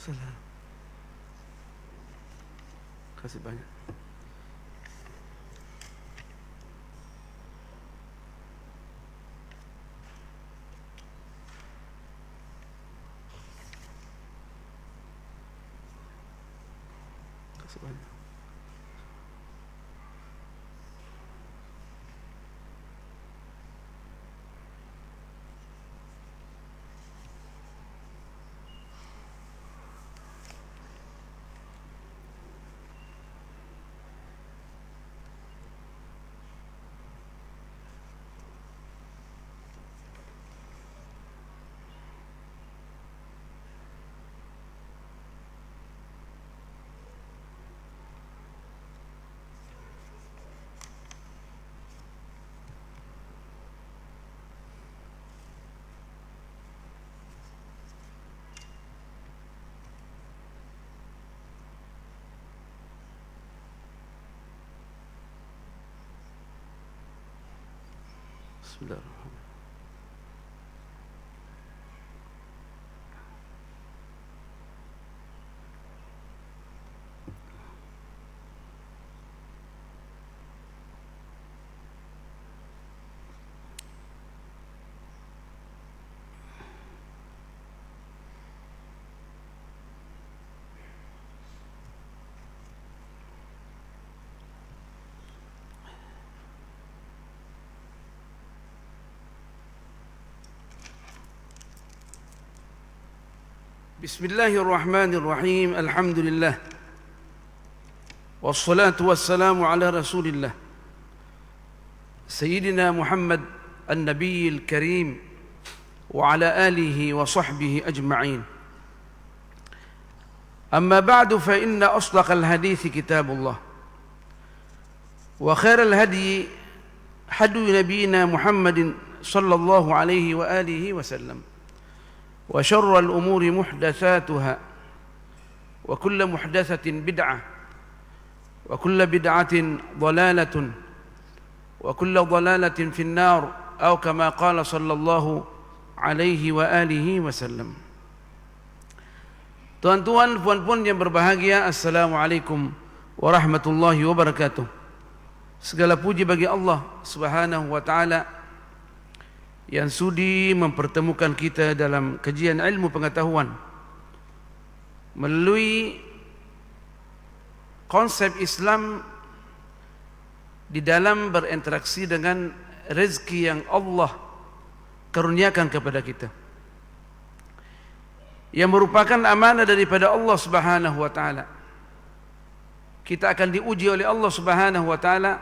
Salam. Kasih banyak. Kasih banyak. Bismillahirrahmanirrahim. Bismillahirrahmanirrahim. Alhamdulillah. Wassalatu wassalamu ala Rasulillah Sayyidina Muhammad an-Nabiyil Karim wa ala alihi wa sahbihi ajma'in. Amma ba'du fa inna asdaqal hadithi kitabullah wa khairal hadi hadu nabiyina Muhammadin sallallahu alaihi wa alihi wa sallam. Wa syarrul umuri muhdatsatuha wa kullu muhdatsatin bid'ah wa kullu bid'atin dhalalatun wa kullu dhalalatin finnar atau kama qala sallallahu alaihi wa alihi wasallam. Tuan-tuan, puan-puan yang berbahagia, assalamualaikum warahmatullahi wabarakatuh. Segala puji bagi Allah Subhanahu wa taala yang sudi mempertemukan kita dalam kajian ilmu pengetahuan melalui konsep Islam di dalam berinteraksi dengan rezeki yang Allah karuniakan kepada kita, yang merupakan amanah daripada Allah Subhanahu wa taala. Kita akan diuji oleh Allah Subhanahu wa taala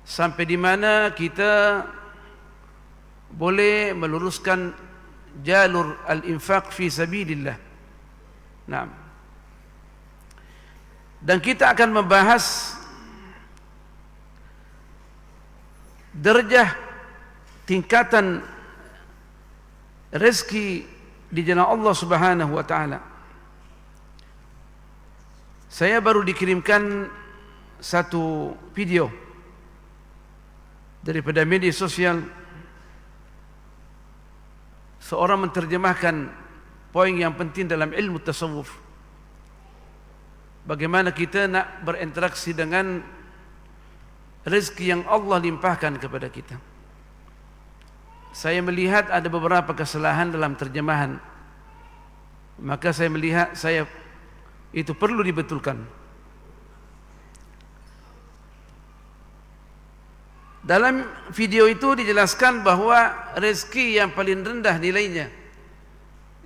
sampai di mana kita boleh meluruskan jalur al-infaq fi sabilillah. Nah, dan kita akan membahas derajah tingkatan rezeki di jalan Allah Subhanahu wa taala. Saya baru dikirimkan satu video daripada media sosial. Seorang menterjemahkan poin yang penting dalam ilmu tasawuf. Bagaimana kita nak berinteraksi dengan rezeki yang Allah limpahkan kepada kita. Saya melihat ada beberapa kesalahan dalam terjemahan. Maka saya melihat itu perlu dibetulkan. Dalam video itu dijelaskan bahwa rezeki yang paling rendah nilainya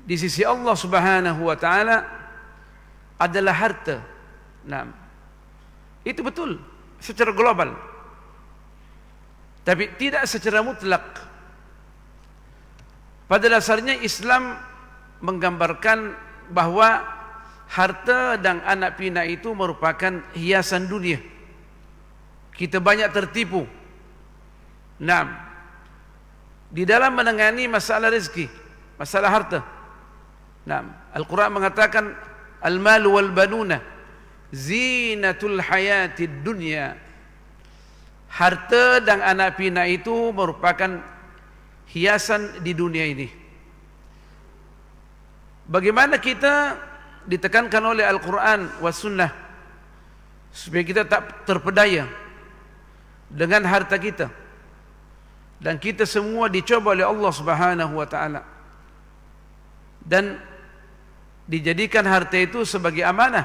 di sisi Allah Subhanahu wa taala adalah harta. Nah, itu betul secara global. Tapi tidak secara mutlak. Pada dasarnya Islam menggambarkan bahwa harta dan anak pinak itu merupakan hiasan dunia. Kita banyak tertipu. Nah, di dalam menangani masalah rezeki, masalah harta. Nah, Al-Quran mengatakan al-mal wal banuna zinatul hayatid dunya. Harta dan anak pinak itu merupakan hiasan di dunia ini. Bagaimana kita ditekankan oleh Al-Quran was sunnah supaya kita tak terpedaya dengan harta kita, dan kita semua dicoba oleh Allah Subhanahu wa taala, dan dijadikan harta itu sebagai amanah.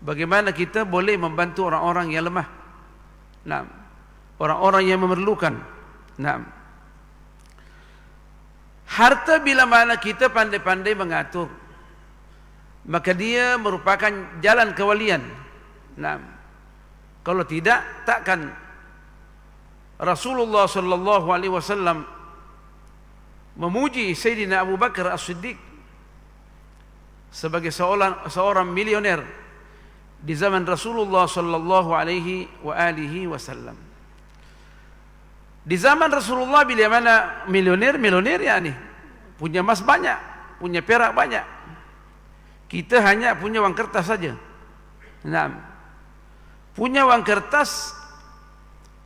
Bagaimana kita boleh membantu orang-orang yang lemah, nah, orang-orang yang memerlukan. Nah, harta bila mana kita pandai-pandai mengatur, maka dia merupakan jalan kewalian. Nah, kalau tidak, takkan Rasulullah sallallahu alaihi wasallam memuji Sayyidina Abu Bakar As-Siddiq sebagai seorang milioner di zaman Rasulullah sallallahu alaihi wasallam. Di zaman Rasulullah bila mana milioner yakni punya emas banyak, punya perak banyak. Kita hanya punya wang kertas saja. Nah, punya wang kertas,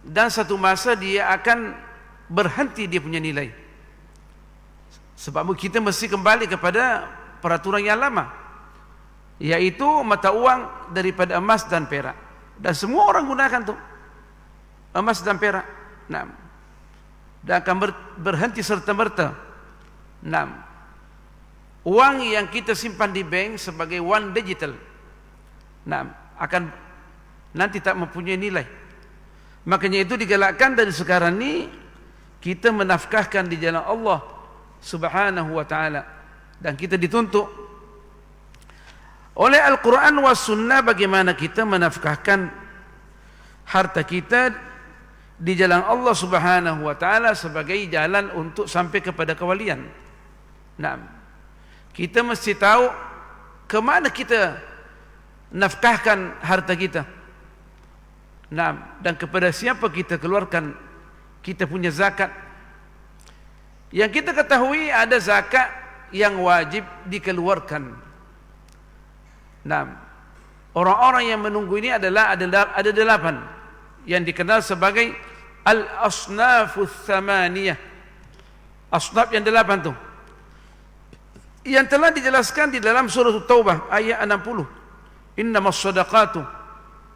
dan satu masa dia akan berhenti dia punya nilai. Sebab kita mesti kembali kepada peraturan yang lama, yaitu mata uang daripada emas dan perak. Dan semua orang gunakan tu emas dan perak. Nah, dan akan berhenti serta-merta. Nah, uang yang kita simpan di bank sebagai uang digital, nah, akan nanti tak mempunyai nilai. Makanya itu digalakkan dari sekarang ni kita menafkahkan di jalan Allah Subhanahu wa taala, dan kita dituntut oleh Al-Quran was sunnah bagaimana kita menafkahkan harta kita di jalan Allah Subhanahu wa taala sebagai jalan untuk sampai kepada kewalian. Nah, kita mesti tahu ke mana kita nafkahkan harta kita. Nah, dan kepada siapa kita keluarkan kita punya zakat. Yang kita ketahui ada zakat yang wajib dikeluarkan. Nah, orang-orang yang menunggu ini ada 8 yang dikenal sebagai al-asnafus tsamaniyah. Asnaf yang 8 tu, yang telah dijelaskan di dalam surah Taubah ayat 60. Innamas shadaqatu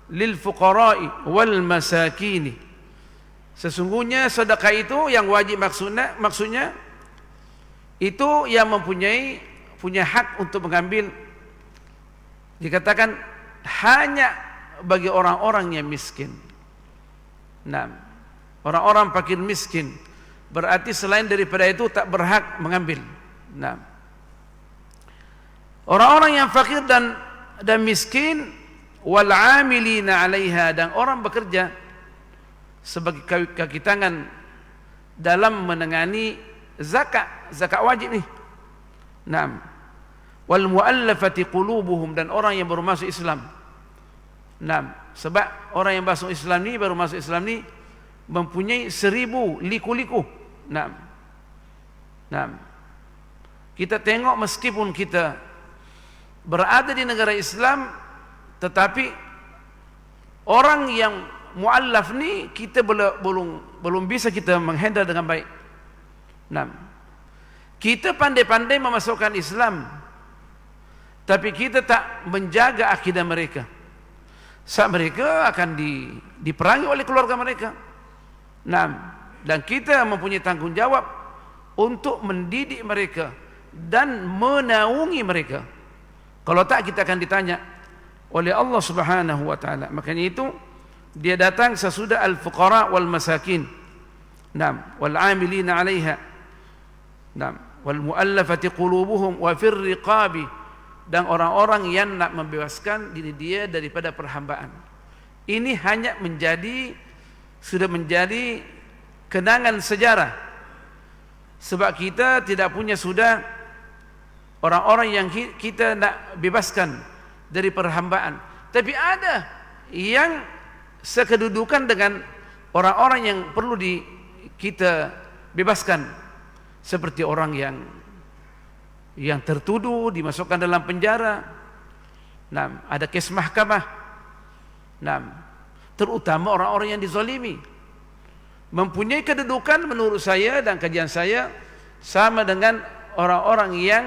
lil fuqara'i wal masakini. Sesungguhnya sedekah itu yang wajib, maksudnya itu yang punya hak untuk mengambil. Dikatakan hanya bagi orang-orang yang miskin. Nah, orang-orang fakir miskin, berarti selain daripada itu tak berhak mengambil. Nah, orang-orang yang fakir dan miskin, wal 'amilina 'alaiha, dan orang bekerja sebagai kaki tangan dalam menangani zakat wajib ni. Nah, wal mu'allafati qulubuhum, dan orang yang baru masuk Islam. Nah, sebab orang yang masuk Islam ni, baru masuk Islam ni, mempunyai 1000 liku-liku. Nah, kita tengok meskipun kita berada di negara Islam, tetapi orang yang mu'allaf ni kita belum bisa kita menghandle dengan baik. Nah, kita pandai-pandai memasukkan Islam, tapi kita tak menjaga akidah mereka. Saat mereka akan diperangi oleh keluarga mereka. Nah, dan kita mempunyai tanggung jawab untuk mendidik mereka dan menaungi mereka. Kalau tak, kita akan ditanya oleh Allah Subhanahu wa taala. Makanya itu dia datang sesudah al-fuqara wal masakin. Nah, wal 'amilina 'alaiha. Nah, wal mu'allafati qulubuhum wa fir riqabi, dan orang-orang yang nak membebaskan diri dia daripada perhambaan. Ini hanya sudah menjadi kenangan sejarah, sebab kita tidak punya sudah orang-orang yang kita nak bebaskan dari perhambaan, tapi ada yang sekedudukan dengan orang-orang yang perlu kita bebaskan, seperti orang yang tertuduh dimasukkan dalam penjara. Nah, ada kes mahkamah. Nah, terutama orang-orang yang dizalimi mempunyai kedudukan menurut saya dan kajian saya sama dengan orang-orang yang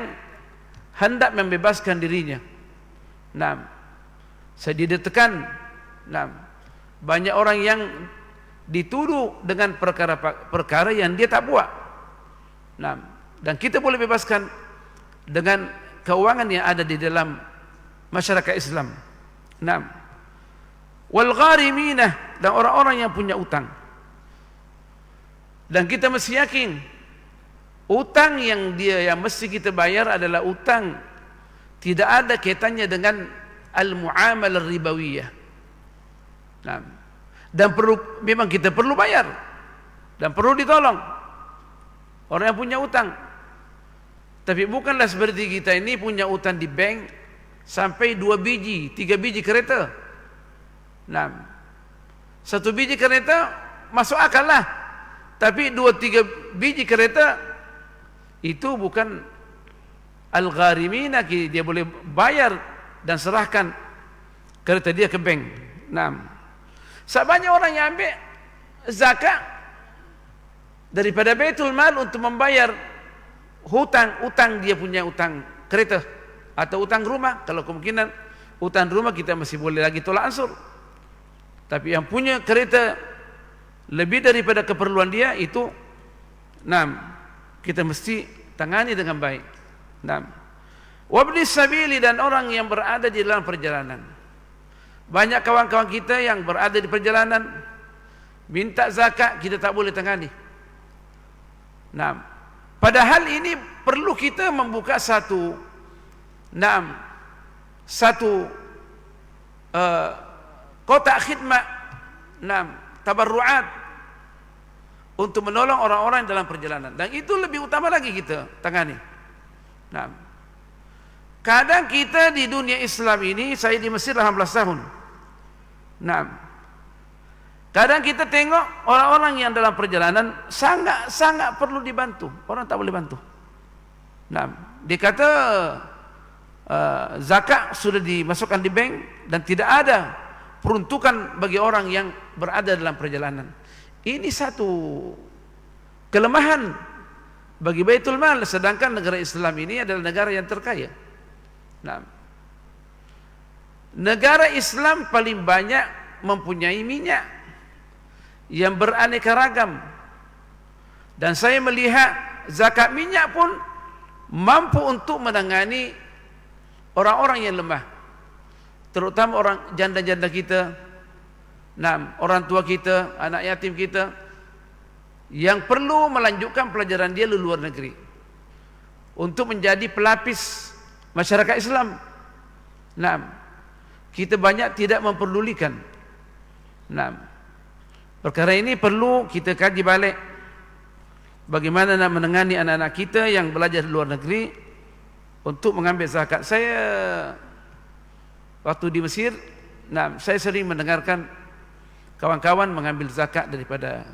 hendak membebaskan dirinya. Nah, saya ditekan. Nah, banyak orang yang dituduh dengan perkara yang dia tak buat. Nah, dan kita boleh bebaskan dengan keuangan yang ada di dalam masyarakat Islam. Nah, wal ghariminah, dan orang-orang yang punya utang. Dan kita mesti yakin utang yang mesti kita bayar adalah utang tidak ada kaitannya dengan al-muamalah ribawiyah. Nah, dan memang kita perlu bayar dan perlu ditolong orang yang punya utang. Tapi bukanlah seperti kita ini punya utang di bank sampai 2 biji, 3 biji kereta. Nah, 1 biji kereta masuk akal lah. Tapi 2-3 biji kereta itu bukan al-gharimina, dia boleh bayar dan serahkan kereta dia ke bank. Nah, sebanyak orang yang ambil zakat daripada Baitul Mal untuk membayar utang dia punya utang kereta atau utang rumah. Kalau kemungkinan utang rumah kita masih boleh lagi tolak ansur. Tapi yang punya kereta lebih daripada keperluan dia itu, nah, kita mesti tangani dengan baik. Nah, wabni sabili, dan orang yang berada di dalam perjalanan. Banyak kawan-kawan kita yang berada di perjalanan minta zakat, kita tak boleh tangani. Nah, padahal ini perlu kita membuka satu kotak khidmat, tabarruat untuk menolong orang-orang dalam perjalanan, dan itu lebih utama lagi kita tangani. Nah, kadang kita di dunia Islam ini, saya di Mesir 18 tahun. Nah, kadang kita tengok orang-orang yang dalam perjalanan sangat perlu dibantu, orang tak boleh bantu. Nah, dia kata zakat sudah dimasukkan di bank dan tidak ada peruntukan bagi orang yang berada dalam perjalanan. Ini satu kelemahan bagi Baitul Mal, sedangkan negara Islam ini adalah negara yang terkaya. Nah, negara Islam paling banyak mempunyai minyak yang beraneka ragam, dan saya melihat zakat minyak pun mampu untuk menangani orang-orang yang lemah, terutama orang janda-janda kita, orang tua kita, anak yatim kita yang perlu melanjutkan pelajaran dia di luar negeri untuk menjadi pelapis masyarakat Islam. Nah, kita banyak tidak memperdulikan. Nah, perkara ini perlu kita kaji balik, bagaimana nak menangani anak-anak kita yang belajar di luar negeri untuk mengambil zakat. Saya waktu di Mesir, saya sering mendengarkan kawan-kawan mengambil zakat daripada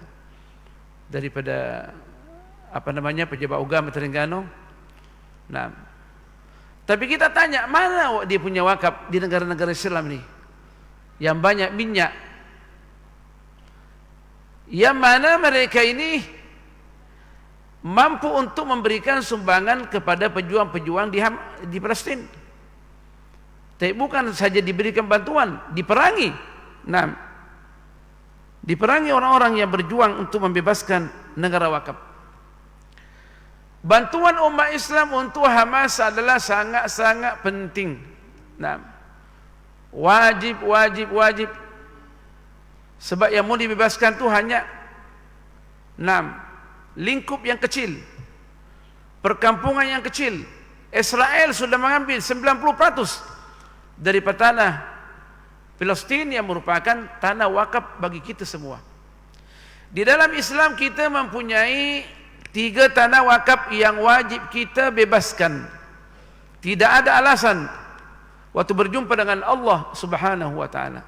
pejabat agama Terengganu. Nah, tapi kita tanya, mana dia punya wakaf di negara-negara Islam ini yang banyak minyak, yang mana mereka ini mampu untuk memberikan sumbangan kepada pejuang-pejuang di Palestin. Tapi bukan saja diberikan bantuan, diperangi. Nah, diperangi orang-orang yang berjuang untuk membebaskan negara wakaf. Bantuan umat Islam untuk Hamas adalah sangat-sangat penting. Nah, wajib. Sebab yang mau dibebaskan itu hanya lingkup yang kecil, perkampungan yang kecil. Israel sudah mengambil 90% daripada tanah Palestin yang merupakan tanah wakaf bagi kita semua. Di dalam Islam kita mempunyai 3 tanah wakaf yang wajib kita bebaskan. Tidak ada alasan waktu berjumpa dengan Allah Subhanahu wa taala.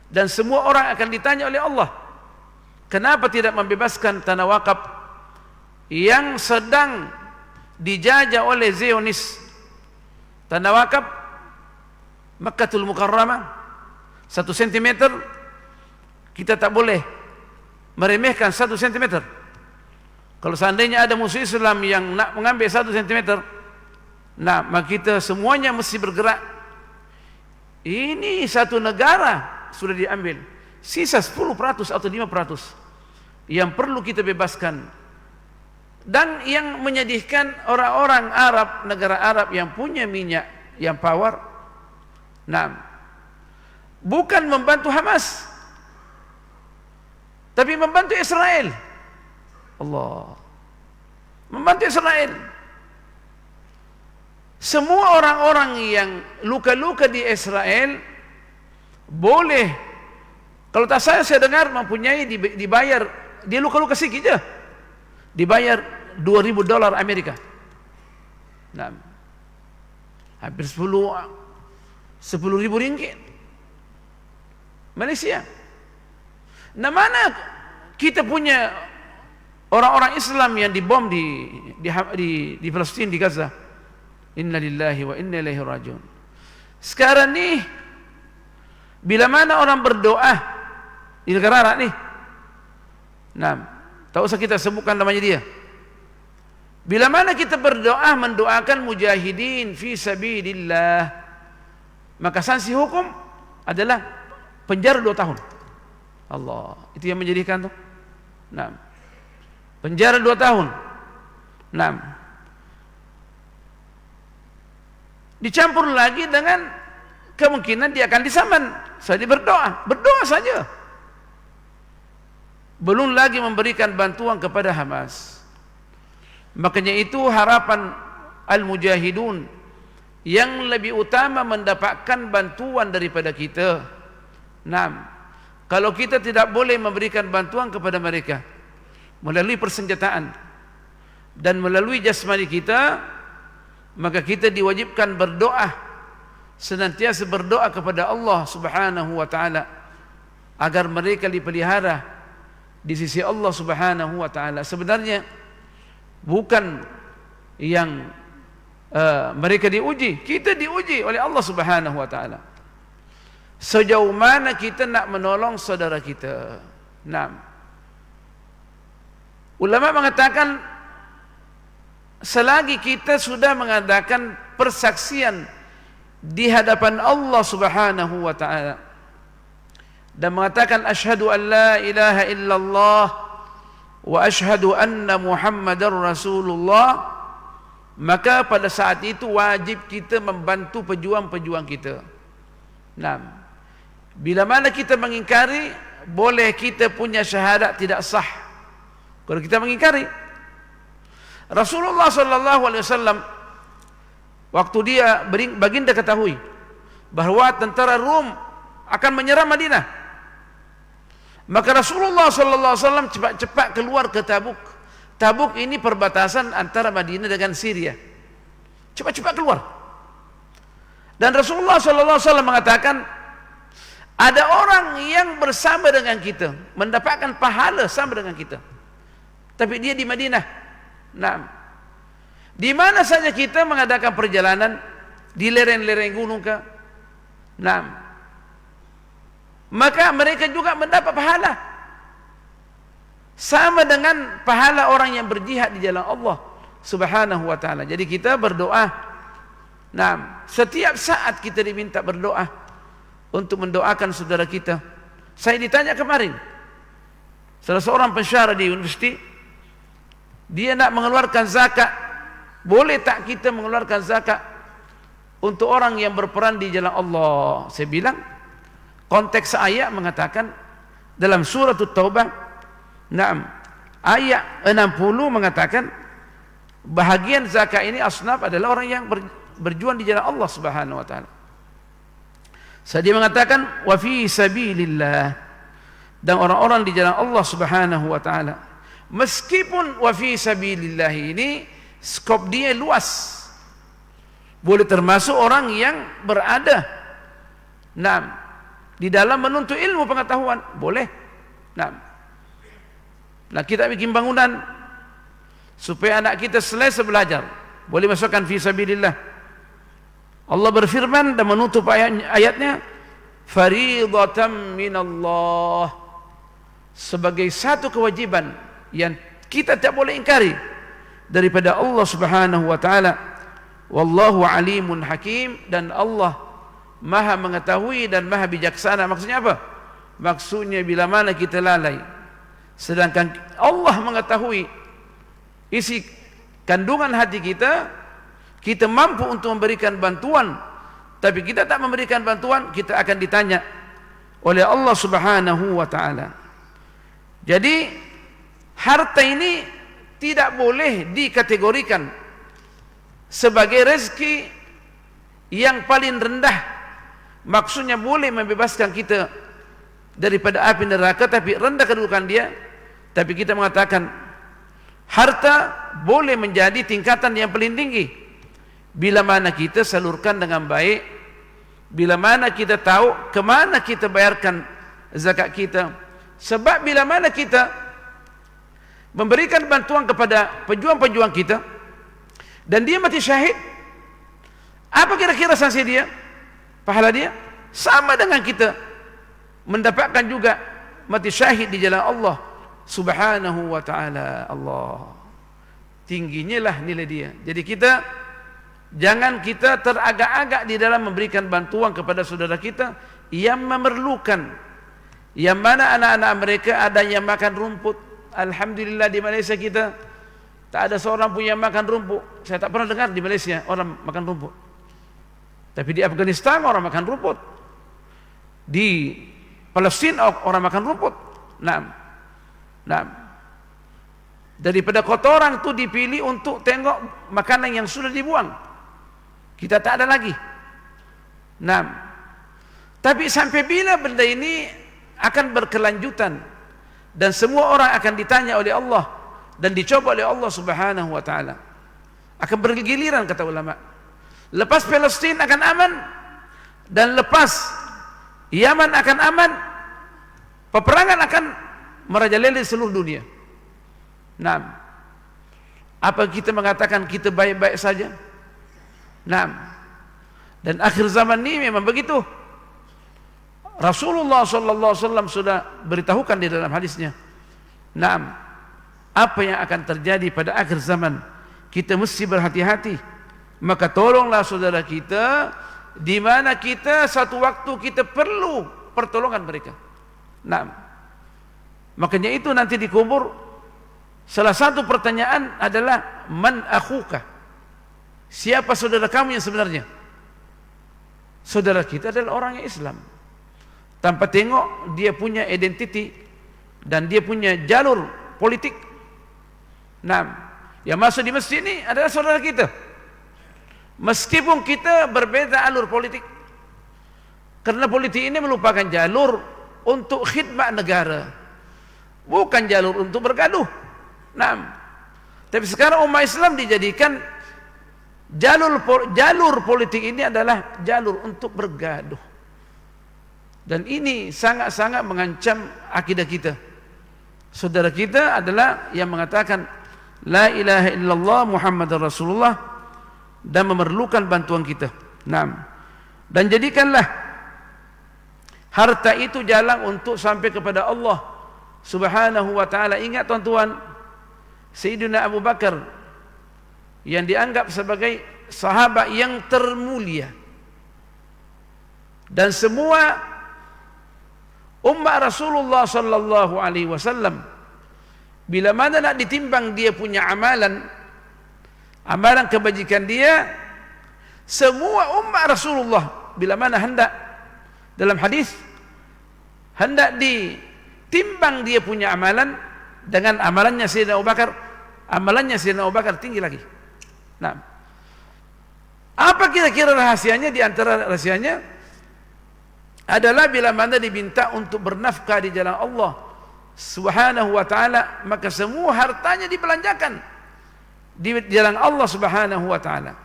Dan semua orang akan ditanya oleh Allah, kenapa tidak membebaskan tanah wakaf yang sedang dijajah oleh Zionis? Tanah wakaf Makkatul Mukarramah 1 cm, kita tak boleh meremehkan 1 cm. Kalau seandainya ada musuh Islam yang nak mengambil 1 cm, Nah, maka kita semuanya mesti bergerak. Ini satu negara sudah diambil, sisa 10% atau 5% yang perlu kita bebaskan. Dan yang menyedihkan, orang-orang Arab, negara Arab yang punya minyak, yang power, nah, bukan membantu Hamas, tapi membantu Israel. Allah, membantu Israel. Semua orang-orang yang luka-luka di Israel boleh, kalau tak saya dengar mempunyai dibayar, dia luka-luka sikit je, dibayar $2,000 Amerika. Nah, hampir 10.000 ringgit Malaysia. Nah, mana kita punya orang-orang Islam yang dibom di Palestin, di Gaza. Inna lillahi wa inna ilaihi rajiun. Sekarang ni, bila mana orang berdoa di negara Arab ni, nah, tak usah kita sebutkan namanya dia. Bila mana kita berdoa, mendoakan mujahidin fi sabilillah, maka sanksi hukum adalah penjara 2 tahun. Allah, itu yang menjadikan tu. Nah, penjara 2 tahun. Nah, dicampur lagi dengan kemungkinan dia akan disaman. Saya berdoa saja. Belum lagi memberikan bantuan kepada Hamas. Makanya itu harapan al-mujahidun yang lebih utama mendapatkan bantuan daripada kita. Nah, kalau kita tidak boleh memberikan bantuan kepada mereka melalui persenjataan dan melalui jasmani kita, maka kita diwajibkan berdoa, senantiasa berdoa kepada Allah Subhanahu wa taala agar mereka dipelihara di sisi Allah Subhanahu wa taala. Sebenarnya bukan yang mereka diuji, kita diuji oleh Allah Subhanahu wa taala. Sejauh mana kita nak menolong saudara kita. Nah, ulama mengatakan selagi kita sudah mengadakan persaksian di hadapan Allah Subhanahu wa taala dan mengatakan asyhadu an la ilaha illallah wa asyhadu anna Muhammadar Rasulullah, maka pada saat itu wajib kita membantu pejuang-pejuang kita. Nah, bila mana kita mengingkari, boleh kita punya syahadat tidak sah kalau kita mengingkari. Rasulullah sallallahu alaihi wasallam waktu dia baginda ketahui bahawa tentara Rom akan menyerang Madinah, maka Rasulullah sallallahu alaihi wasallam cepat-cepat keluar ke Tabuk. Tabuk ini perbatasan antara Madinah dengan Syria. Cepat-cepat keluar. Dan Rasulullah sallallahu alaihi wasallam mengatakan ada orang yang bersama dengan kita, mendapatkan pahala sama dengan kita, tapi dia di Madinah. Nah, di mana saja kita mengadakan perjalanan, di lereng-lereng gunung ke, nah, maka mereka juga mendapat pahala sama dengan pahala orang yang berjihad di jalan Allah Subhanahu wa taala. Jadi kita berdoa. Nah, setiap saat kita diminta berdoa untuk mendoakan saudara kita. Saya ditanya kemarin, salah seorang pensyarah di universiti, dia nak mengeluarkan zakat. Boleh tak kita mengeluarkan zakat untuk orang yang berperan di jalan Allah? Saya bilang, konteks ayat mengatakan dalam surah At-Taubah, ayat 60 mengatakan bahagian zakat ini asnaf adalah orang yang berjuang di jalan Allah Subhanahu wa taala. Dia mengatakan wa fi sabilillah, dan orang-orang di jalan Allah Subhanahu wa taala. Meskipun wa fi sabilillah ini skop dia luas, boleh termasuk orang yang berada di dalam menuntut ilmu pengetahuan, boleh. Nah, kita bikin bangunan supaya anak kita selesai belajar, boleh masukkan fi sabilillah. Allah berfirman dan menutup ayatnya, faridatan minallah, sebagai satu kewajiban yang kita tak boleh ingkari daripada Allah Subhanahu wa taala. Wallahu alimun hakim, dan Allah maha mengetahui dan maha bijaksana. Maksudnya apa? Maksudnya bila mana kita lalai, sedangkan Allah mengetahui isi kandungan hati kita, kita mampu untuk memberikan bantuan, tapi kita tak memberikan bantuan, kita akan ditanya oleh Allah Subhanahu wa ta'ala. Jadi harta ini tidak boleh dikategorikan sebagai rezeki yang paling rendah. Maksudnya boleh membebaskan kita daripada api neraka, tapi rendah kedudukan dia. Tapi kita mengatakan harta boleh menjadi tingkatan yang paling tinggi bila mana kita salurkan dengan baik, bila mana kita tahu ke mana kita bayarkan zakat kita. Sebab bila mana kita memberikan bantuan kepada pejuang-pejuang kita dan dia mati syahid, apa kira-kira sanksi dia? Pahala dia sama dengan kita mendapatkan juga mati syahid di jalan Allah Subhanahu wa ta'ala. Allah, tingginya lah nilai dia. Jadi kita jangan kita teragak-agak di dalam memberikan bantuan kepada saudara kita yang memerlukan, yang mana anak-anak mereka ada yang makan rumput. Alhamdulillah di Malaysia kita tak ada seorang pun yang makan rumput. Saya tak pernah dengar di Malaysia orang makan rumput. Tapi di Afghanistan orang makan rumput, di Palestina orang makan rumput. Nah, daripada kotoran itu dipilih untuk tengok makanan yang sudah dibuang. Kita tak ada lagi. Nah, tapi sampai bila benda ini akan berkelanjutan dan semua orang akan ditanya oleh Allah dan dicoba oleh Allah Subhanahu wa ta'ala. Akan bergiliran, kata ulama. Lepas Palestina akan aman, dan lepas Yaman akan aman, peperangan akan merajalela di seluruh dunia. Nah, apa kita mengatakan kita baik-baik saja? Nah, dan akhir zaman ini memang begitu. Rasulullah sallallahu alaihi wasallam sudah beritahukan di dalam hadisnya. Nah, apa yang akan terjadi pada akhir zaman, kita mesti berhati-hati. Maka tolonglah saudara kita di mana kita satu waktu kita perlu pertolongan mereka. Nah, makanya itu nanti dikubur salah satu pertanyaan adalah man akhuka? Siapa saudara kamu yang sebenarnya? Saudara kita adalah orang yang Islam. Tanpa tengok dia punya identiti dan dia punya jalur politik. Nah, yang masuk di masjid ini adalah saudara kita. Meskipun kita berbeza alur politik, karena politik ini merupakan jalur untuk khidmat negara, bukan jalur untuk bergaduh. Nah, tapi sekarang umat Islam dijadikan jalur politik ini adalah jalur untuk bergaduh, dan ini sangat-sangat mengancam akidah kita. Saudara kita adalah yang mengatakan la ilaha illallah Muhammadar Rasulullah dan memerlukan bantuan kita. Nah, dan jadikanlah harta itu jalan untuk sampai kepada Allah Subhanahu wa ta'ala. Ingat tuan-tuan, Sayyidina Abu Bakar yang dianggap sebagai sahabat yang termulia, dan semua umat Rasulullah sallallahu alaihi wasallam bila mana nak ditimbang dia punya amalan kebajikan dia, semua umat Rasulullah bila mana hendak, dalam hadis, hendak ditimbang dia punya amalan dengan amalannya Sayyidina Abu Bakar, amalannya Sayyidina Abu Bakar tinggi lagi. Nah, apa kira-kira rahasianya? Di antara rahasianya adalah bila mana diminta untuk bernafkah di jalan Allah Subhanahu wa ta'ala, maka semua hartanya dibelanjakan di jalan Allah Subhanahu wa ta'ala.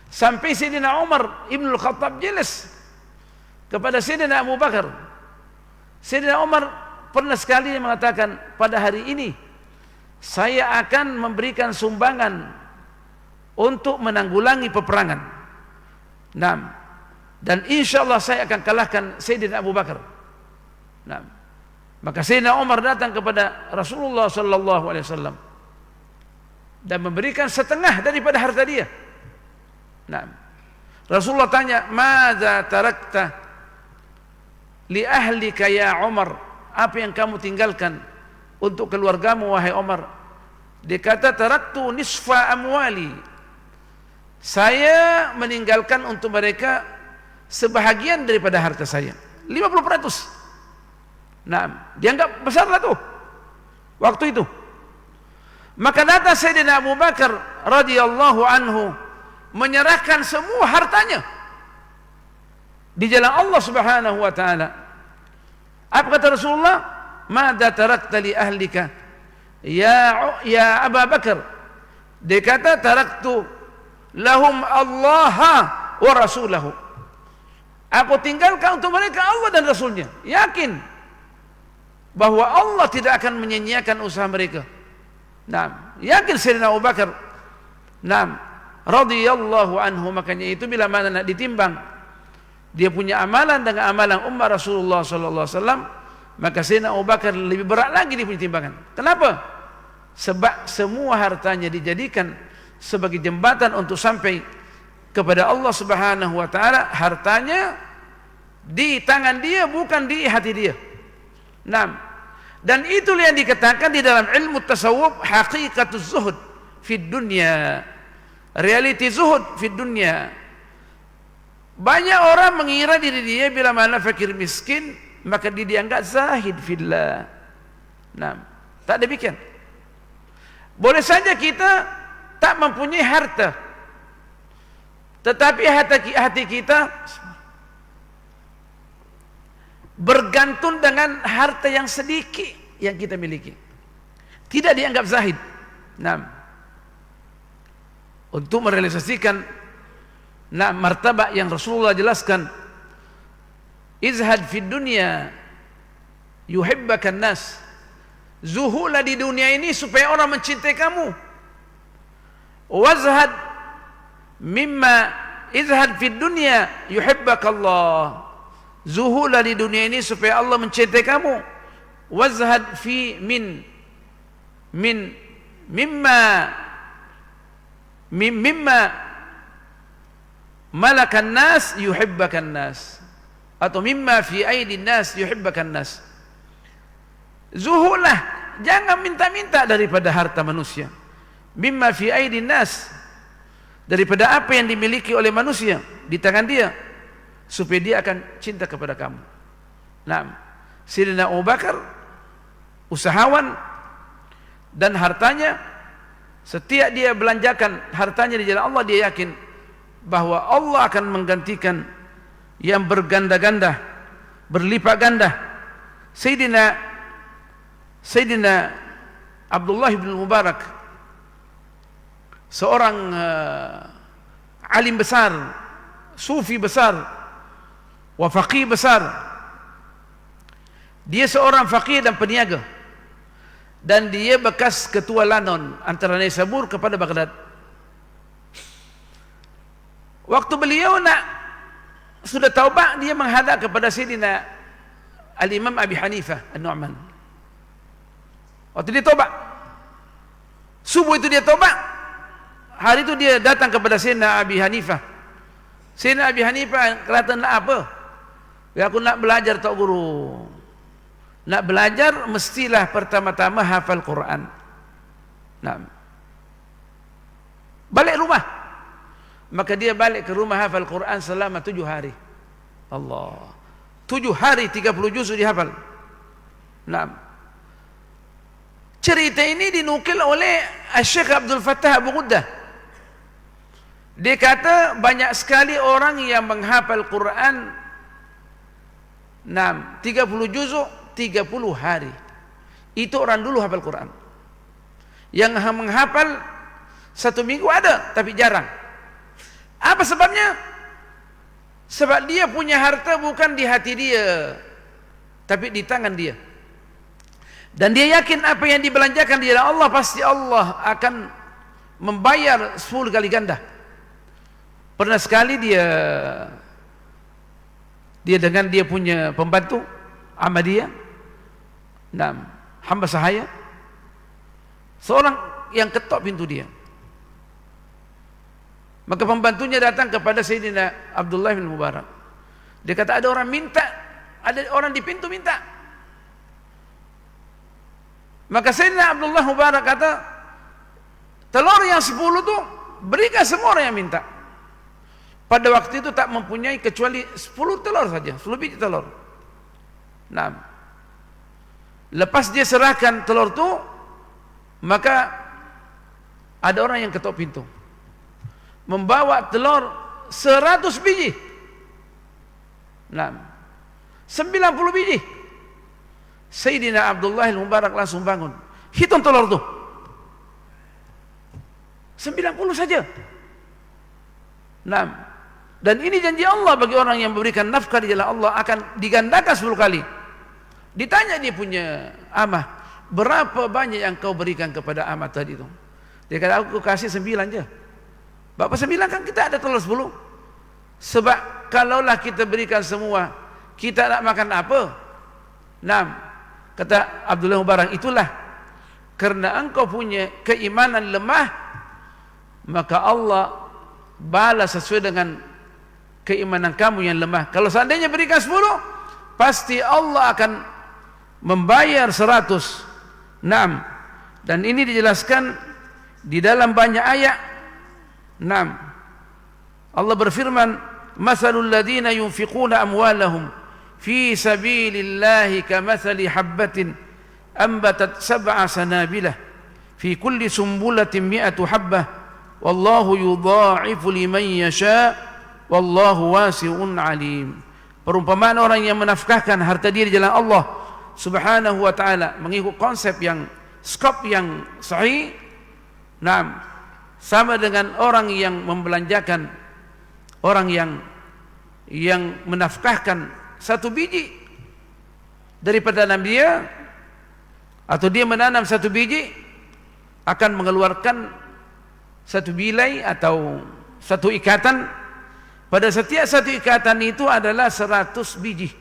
Sampai Sayyidina Umar Ibn Khattab jelas kepada Sayyidina Abu Bakar. Sayyidina Umar pernah sekali mengatakan, pada hari ini saya akan memberikan sumbangan untuk menanggulangi peperangan. Nah, dan insyaallah saya akan kalahkan Sayyidina Abu Bakar. Nah, maka Sayyidina Umar datang kepada Rasulullah sallallahu alaihi wasallam dan memberikan setengah daripada harta dia. Nah, Rasulullah tanya, "Madza tarakta li ahlika ya Umar?" Apa yang kamu tinggalkan untuk keluargamu wahai Umar? Dia kata, "Taraktu nisfa amwali." Saya meninggalkan untuk mereka sebahagian daripada harta saya, 50%. Nah, dianggap besar lah tuh waktu itu. Maka datang Sayyidina Abu Bakar radhiyallahu anhu menyerahkan semua hartanya di jalan Allah Subhanahu wa taala. Apa kata Rasulullah? "Madza tarakta li ahlika ya Abu Bakar?" Dia kata, "Taraktu lahum Allah wa rasulahu." Aku tinggalkan untuk mereka Allah dan Rasulnya. Yakin bahwa Allah tidak akan menyia-nyiakan usaha mereka. Nah, yakin Sayyidina Abu Bakar. Nah, radhiyallahu anhu. Makanya itu bila mana nak ditimbang dia punya amalan dengan amalan ummah Rasulullah sallallahu alaihi wasallam, maka Sayyidina Abu Bakar lebih berat lagi dia punya timbangan. Kenapa? Sebab semua hartanya dijadikan sebagai jembatan untuk sampai kepada Allah Subhanahu wa taala. Hartanya di tangan dia, bukan di hati dia. Nah, dan itulah yang dikatakan di dalam ilmu tasawuf haqiqatuz zuhud fid dunya. Reality zuhud fid dunya. Banyak orang mengira diri dia bila mana fakir miskin maka dia dianggap zahid fillah. Nah, tak demikian. Boleh saja kita tak mempunyai harta, tetapi hati kita bergantung dengan harta yang sedikit yang kita miliki. Tidak dianggap zahid. Nah, untuk merealisasikan martabat yang Rasulullah jelaskan, izhad fid dunya yuhibbakan nas. Zuhudlah di dunia ini supaya orang mencintai kamu. Wazhad mimma izhad fid dunya yuhibbakallah. Zuhudlah di dunia ini supaya Allah mencintai kamu. Wazhad fi mimma malakan nas yuhibbakan nas, atau mimma fi aidin nas yuhibbakan nas. Zuhudlah, jangan minta-minta daripada harta manusia. Mimma fi aidin nas, daripada apa yang dimiliki oleh manusia di tangan dia, supaya dia akan cinta kepada kamu. Nah, Sayyidina Abu Bakar usahawan, dan hartanya setiap dia belanjakan hartanya di jalan Allah, dia yakin bahwa Allah akan menggantikan yang berganda-ganda, berlipat ganda. Sayyidina Abdullah bin Mubarak, seorang alim besar, sufi besar, wa faqih besar. Dia seorang faqih dan peniaga, dan dia bekas ketua Lanon antara Naisabur kepada Baghdad. Waktu beliau sudah taubat, dia menghadap kepada Sayyidina Al-Imam Abi Hanifah An-Nu'man. Waktu dia taubat, subuh itu dia taubat, hari itu dia datang kepada Sayyidina Abi Hanifah. Sayyidina Abi Hanifah kata, "Nak apa?" "Ya, aku nak belajar Tok Guru." Nak belajar mestilah pertama-tama hafal Quran. Nah, balik rumah. Maka dia balik ke rumah hafal Quran selama 7 hari. Allah, 7 hari 30 juz dihafal. Nah, cerita ini dinukil oleh Syekh Abdul Fattah Abu Ghuddah. Dia kata banyak sekali orang yang menghafal Quran 30 juzuk 30 hari. Itu orang dulu hafal Quran. Yang menghafal 1 minggu ada, tapi jarang. Apa sebabnya? Sebab dia punya harta bukan di hati dia, tapi di tangan dia. Dan dia yakin apa yang dibelanjakan di dalam Allah, pasti Allah akan membayar 10 kali ganda. Pernah sekali dia dengan dia punya pembantu Ahmadiyah, hamba sahaya, seorang yang ketok pintu dia. Maka pembantunya datang kepada Sayyidina Abdullah bin Mubarak. Dia kata, ada orang minta, ada orang di pintu minta. Maka Sayyidina Abdullah Mubarak kata, telur yang 10 tu berikan semua orang yang minta. Pada waktu itu tak mempunyai kecuali 10 telur saja, 10 biji telur. Nah, lepas dia serahkan telur tu, maka ada orang yang ketok pintu, membawa telur 100 biji. Nah, 90 biji. Sayyidina Abdullah Mubarak langsung bangun, hitung telur tu, 90 saja. Nah, dan ini janji Allah bagi orang yang memberikan nafkah di jalan Allah akan digandakan 10 kali. Ditanya dia punya amah, berapa banyak yang kau berikan kepada amah tadi itu? Dia kata, aku kasih 9 je. Bapak 9 kan kita ada telur 10. Sebab kalaulah kita berikan semua, kita nak makan apa? Nah, kata Abdullah Mubarak, itulah karena engkau punya keimanan lemah, maka Allah balas sesuai dengan keimanan kamu yang lemah. Kalau seandainya berikan 10, pasti Allah akan membayar 100. Naam. Dan ini dijelaskan di dalam banyak ayat. Naam. Allah berfirman, "Matsalul ladzina yunfiquna amwalahum fi sabilillahi kamatsali habbatin anbatat sab'a sanabilah fi kulli sumbulatin mi'atu habbah wallahu yudha'ifu liman yasha'." Wallahu wasi'un alim. Perumpamaan orang yang menafkahkan harta dia di jalan Allah Subhanahu wa taala mengikut konsep yang skop yang sahih. Naam, sama dengan orang yang membelanjakan, orang yang menafkahkan 1 biji daripada tanam dia, atau dia menanam 1 biji akan mengeluarkan 1 bilai atau 1 ikatan. Pada setiap 1 ikatan itu adalah 100 biji.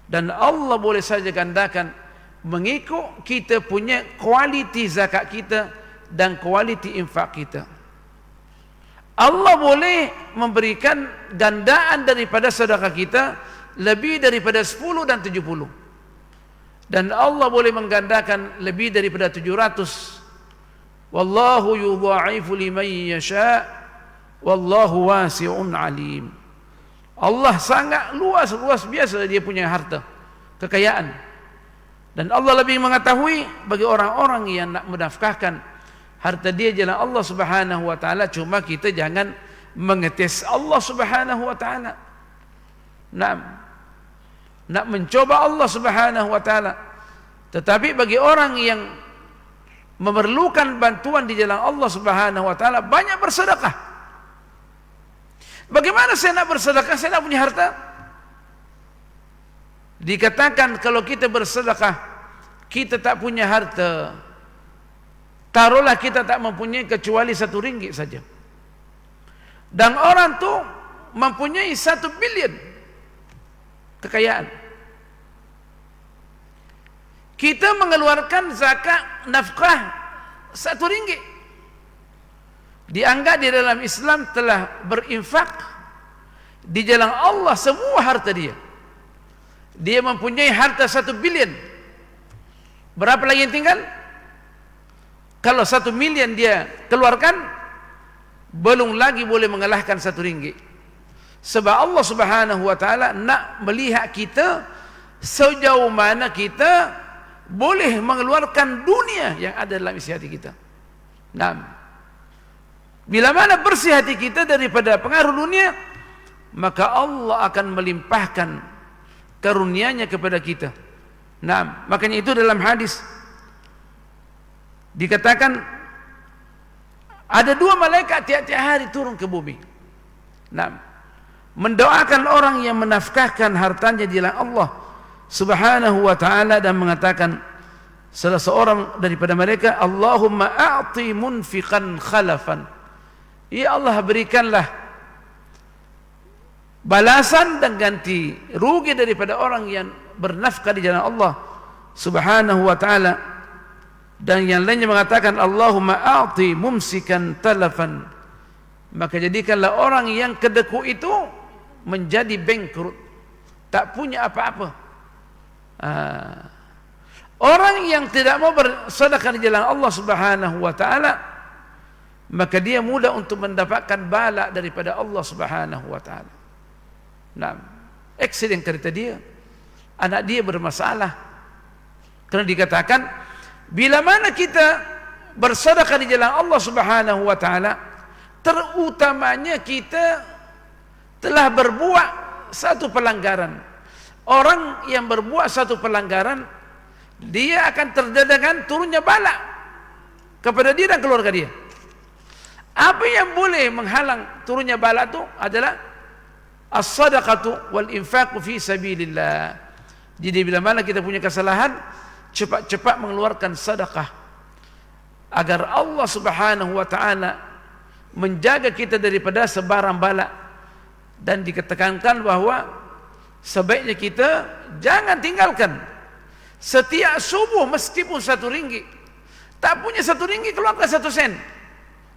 Dan Allah boleh saja gandakan mengikut kita punya kualiti zakat kita dan kualiti infak kita. Allah boleh memberikan gandaan daripada sedekah kita lebih daripada 10 dan 70. Dan Allah boleh menggandakan lebih daripada 700. Wallahu yudha'ifu liman yasha'. Wallahu wasi'un alim. Allah sangat luas biasa dia punya harta, kekayaan. Dan Allah lebih mengetahui bagi orang-orang yang nak menafkahkan harta dia jalan Allah Subhanahu wa taala. Cuma kita jangan mengetes Allah Subhanahu wa taala. Nak mencoba Allah Subhanahu wa taala. Tetapi bagi orang yang memerlukan bantuan di jalan Allah Subhanahu wa taala, banyak bersedekah. Bagaimana saya nak bersedekah? Saya nak punya harta. Dikatakan kalau kita bersedekah, kita tak punya harta. Taruhlah kita tak mempunyai kecuali 1 ringgit saja. Dan orang tu mempunyai 1 bilion kekayaan. Kita mengeluarkan zakat nafkah 1 ringgit. Dianggap di dalam Islam telah berinfak di jalan Allah semua harta dia. Dia mempunyai harta 1 bilion. Berapa lagi yang tinggal? Kalau 1 milion dia keluarkan, belum lagi boleh mengalahkan 1 ringgit. Sebab Allah Subhanahu wa taala nak melihat kita sejauh mana kita boleh mengeluarkan dunia yang ada dalam isi hati kita. Nah, bila mana bersih hati kita daripada pengaruh dunia, maka Allah akan melimpahkan karunia-Nya kepada kita. Nah, makanya itu dalam hadis dikatakan ada 2 malaikat tiap-tiap hari turun ke bumi. Nah, mendoakan orang yang menafkahkan hartanya di jalan Allah Subhanahu wa taala dan mengatakan salah seorang daripada mereka, Allahumma a'ti munfiqan khalafan. Ya Allah, berikanlah balasan dan ganti rugi daripada orang yang bernafkah di jalan Allah Subhanahu wa taala. Dan yang lainnya mengatakan Allahumma a'ti mumsikan talafan. Maka jadikanlah orang yang kedeku itu menjadi bangkrut, tak punya apa-apa. Orang yang tidak mau bersedekah di jalan Allah Subhanahu wa taala, maka dia mudah untuk mendapatkan bala daripada Allah Subhanahu wa taala. Nah, accident kereta dia, anak dia bermasalah. Karena dikatakan bila mana kita bersedekah di jalan Allah Subhanahu wa taala, terutamanya kita telah berbuat satu pelanggaran. Orang yang berbuat satu pelanggaran, dia akan terdadakan turunnya bala kepada dia dan keluarga dia. Apa yang boleh menghalang turunnya bala itu adalah as-sadaqatu wal infaqu fi sabilillah. Jadi bila mana kita punya kesalahan, cepat-cepat mengeluarkan sedekah agar Allah Subhanahu wa taala menjaga kita daripada sebarang bala. Dan dikatakan bahwa sebaiknya kita jangan tinggalkan setiap subuh meskipun RM1. Tak punya RM1, keluarkan 1 sen.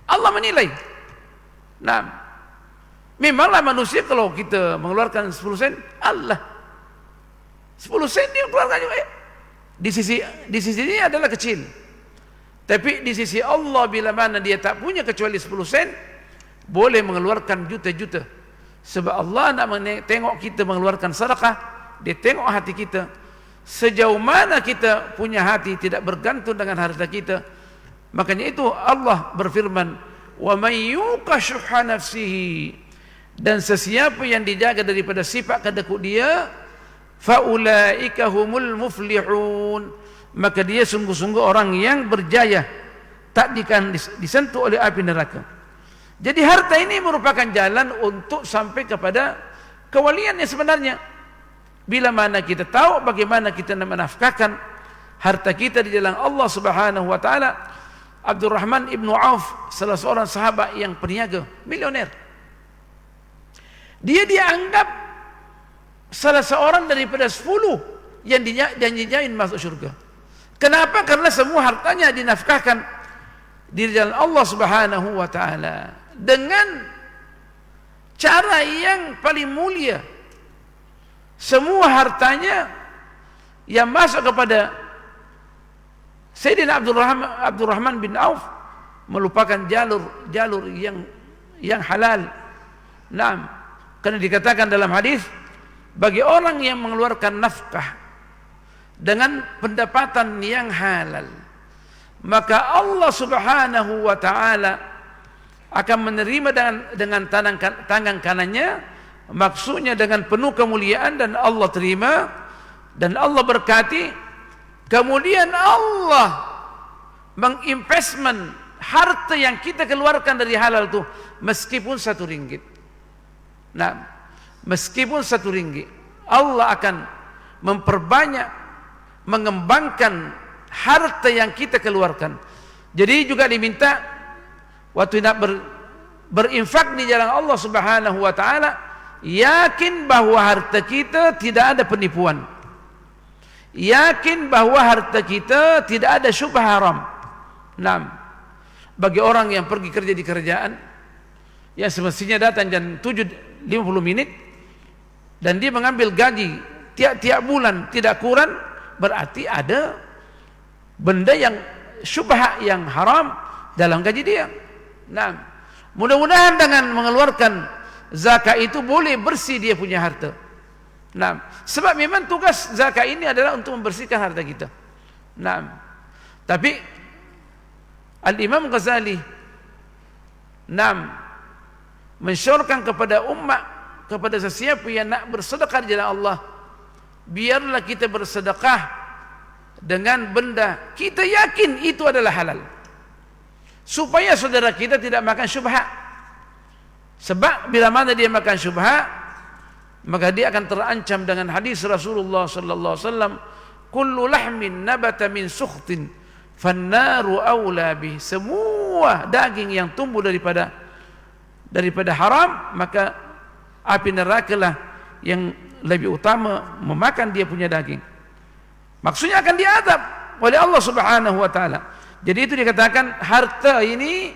Allah menilai. Nah, memanglah manusia kalau kita mengeluarkan 10 sen, Allah 10 sen dia keluarkan juga ya. Di sisi ini adalah kecil. Tapi di sisi Allah bila mana dia tak punya kecuali 10 sen, boleh mengeluarkan juta-juta. Sebab Allah nak tengok kita mengeluarkan sedekah, dia tengok hati kita. Sejauh mana kita punya hati tidak bergantung dengan harta kita. Makanya itu Allah berfirman, wa may yuqa syuhha nafsihi, dan sesiapa yang dijaga daripada sifat kedeku dia, fa ulaika humul muflihun, maka dia sungguh-sungguh orang yang berjaya, tak disentuh oleh api neraka. Jadi harta ini merupakan jalan untuk sampai kepada kewalian yang sebenarnya. Bila mana kita tahu bagaimana kita menafkahkan harta kita di jalan Allah Subhanahu wa taala. Abdurrahman ibnu Auf, salah seorang sahabat yang peniaga, milioner. Dia dianggap salah seorang daripada 10 yang dijamin masuk syurga. Kenapa? Karena semua hartanya dinafkahkan di jalan Allah Subhanahu wa taala dengan cara yang paling mulia. Semua hartanya yang masuk kepada Sayyidina Abdurrahman bin Auf merupakan jalur yang halal. Naam, karena dikatakan dalam hadis, bagi orang yang mengeluarkan nafkah dengan pendapatan yang halal, maka Allah Subhanahu wa taala akan menerima dengan tangan kanannya, maksudnya dengan penuh kemuliaan, dan Allah terima dan Allah berkati. Kemudian Allah menginvestment harta yang kita keluarkan dari halal itu meskipun RM1. Nah, meskipun RM1, Allah akan memperbanyak, mengembangkan harta yang kita keluarkan. Jadi juga diminta waktu nak berinfak di jalan Allah Subhanahu wa taala, yakin bahwa harta kita tidak ada penipuan. Yakin bahwa harta kita tidak ada syubhat haram. Nah, bagi orang yang pergi kerja di kerjaan yang semestinya datang jam 7.50 dan dia mengambil gaji tiap bulan tidak kurang, berarti ada benda yang syubhat yang haram dalam gaji dia. Nah, mudah-mudahan dengan mengeluarkan zakat itu boleh bersih dia punya harta. Nah, sebab memang tugas zakat ini adalah untuk membersihkan harta kita. Nah, tapi Al-Imam Ghazali mensyorkan kepada umat, kepada sesiapa yang nak bersedekah di jalan Allah, biarlah kita bersedekah dengan benda kita yakin itu adalah halal, supaya saudara kita tidak makan syubhat. Sebab bila mana dia makan syubhat, maka dia akan terancam dengan hadis Rasulullah sallallahu alaihi wasallam, kullu lahmin nabata min sukhtin fannaru aula bih. Semua daging yang tumbuh daripada haram, maka api nerakalah yang lebih utama memakan dia punya daging. Maksudnya akan diazab oleh Allah Subhanahu wa taala. Jadi itu dikatakan harta ini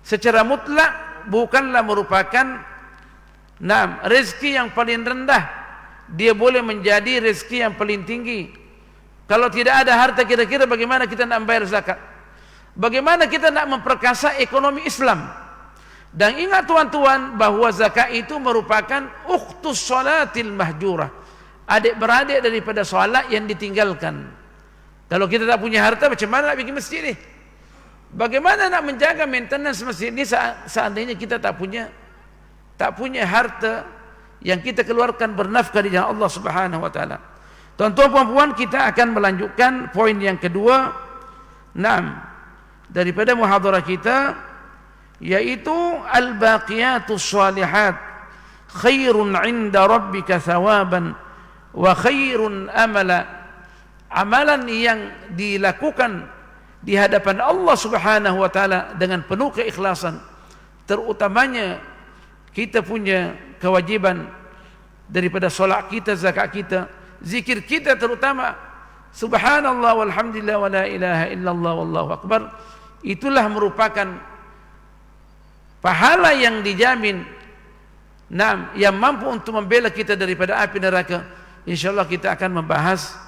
secara mutlak bukanlah merupakan rezeki yang paling rendah. Dia boleh menjadi rezeki yang paling tinggi. Kalau tidak ada harta, kira-kira bagaimana kita nak membayar zakat? Bagaimana kita nak memperkasa ekonomi Islam? Dan ingat tuan-tuan bahawa zakat itu merupakan ukhtus salatil mahjurah, adik-beradik daripada solat yang ditinggalkan. Kalau kita tak punya harta, macam mana nak bikin masjid ni? Bagaimana nak menjaga maintenance masjid ni seandainya kita tak punya harta yang kita keluarkan bernafkah di jalan Allah Subhanahu wa taala. Tuan-tuan puan-puan, kita akan melanjutkan poin yang kedua daripada muhadarah kita, yaitu al-baqiyatus shalihat khairun 'inda rabbika thawaban wa khairun amala. Amalan yang dilakukan di hadapan Allah Subhanahu wa taala dengan penuh keikhlasan, terutamanya kita punya kewajiban daripada solat kita, zakat kita, zikir kita, terutama subhanallah walhamdulillah wa la ilaha illallah wallahu akbar. Itulah merupakan pahala yang dijamin, yang mampu untuk membela kita daripada api neraka. InsyaAllah kita akan membahas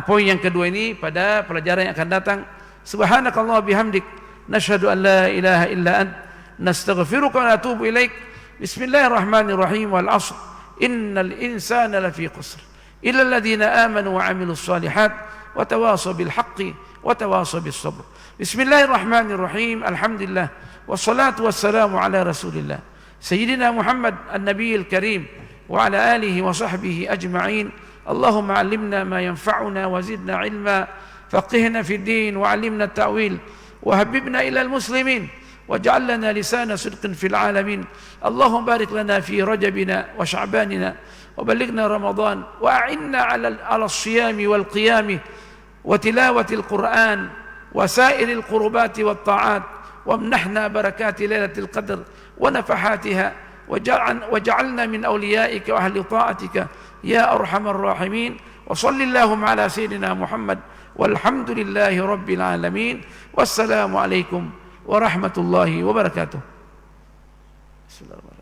poin yang kedua ini pada pelajaran yang akan datang. Subhanakallah bihamdik, nashhadu an la ilaha illa ant, nastaghfiruka wa natubu ilaik. Bismillahirrahmanirrahim. Wal 'ashr, innal insana lafi khusr illa alladhina amanu wa 'amilus shalihat wa tawasaw bil haqqi wa tawasaw bis sabr. Bismillahirrahmanirrahim. Alhamdulillah wassalatu wassalamu ala Rasulillah Sayyidina Muhammad an-Nabiyil Karim wa ala alihi wa sahbihi ajma'in. Allahumma 'allimna ma yanfa'una wa zidna 'ilma, faqihna fid din wa 'allimna at-ta'wil wa habibna ila al-muslimin واجعل لنا لسان صدق في العالمين. اللهم بارك لنا في رجبنا وشعباننا وبلغنا رمضان وأعنا على الصيام والقيام وتلاوة القرآن وسائر القربات والطاعات، وامنحنا بركات ليلة القدر ونفحاتها، وجعلنا من أوليائك وأهل طاعتك يا أرحم الراحمين. وصل اللهم على سيدنا محمد والحمد لله رب العالمين. والسلام عليكم ورحمة الله وبركاته. بسم الله الرحمن الرحيم.